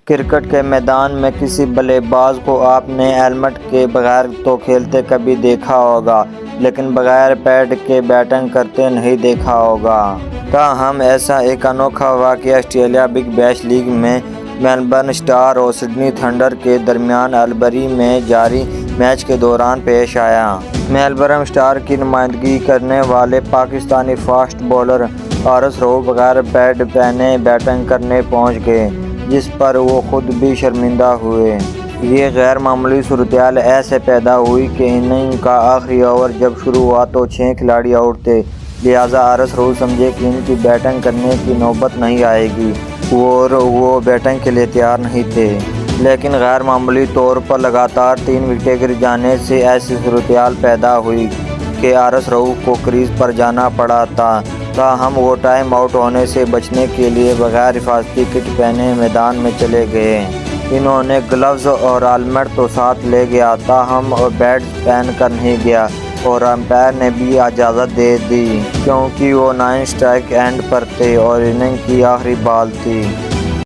Cricket کے میدان میں کسی بلے باز کو آپ نے ہیلمٹ کے بغیر تو کھیلتے کبھی دیکھا ہوگا، لیکن بغیر پیڈ کے بیٹنگ کرتے نہیں دیکھا ہوگا۔ تاہم ایسا ایک انوکھا واقعہ آسٹریلیا بگ بیش لیگ میں میلبرن اسٹار اور سڈنی تھنڈر کے درمیان البری میں جاری میچ کے دوران پیش آیا۔ میلبرن اسٹار کی نمائندگی کرنے والے پاکستانی فاسٹ بولر حارث رؤف بغیر پیڈ پہنے بیٹنگ کرنے پہنچ گئے، جس پر وہ خود بھی شرمندہ ہوئے۔ یہ غیر معمولی صورتحال ایسے پیدا ہوئی کہ اننگ کا آخری اوور جب شروع ہوا تو 6 کھلاڑی آؤٹ تھے، لہٰذا حارث رؤف سمجھے کہ ان کی بیٹنگ کرنے کی نوبت نہیں آئے گی اور وہ بیٹنگ کے لیے تیار نہیں تھے۔ لیکن غیر معمولی طور پر لگاتار 3 وکٹیں گر جانے سے ایسی صورتحال پیدا ہوئی کہ حارث رؤف کو کریز پر جانا پڑا تھا۔ تاہم وہ ٹائم آؤٹ ہونے سے بچنے کے لیے بغیر حفاظتی کٹ پہنے میدان میں چلے گئے۔ انہوں نے گلوز اور ہیلمٹ تو ساتھ لے گیا، تاہم پیڈز پہن کر نہیں گیا اور امپائر نے بھی اجازت دے دی کیونکہ وہ 9 اسٹرائک اینڈ پر تھے اور اننگ کی آخری بال تھی۔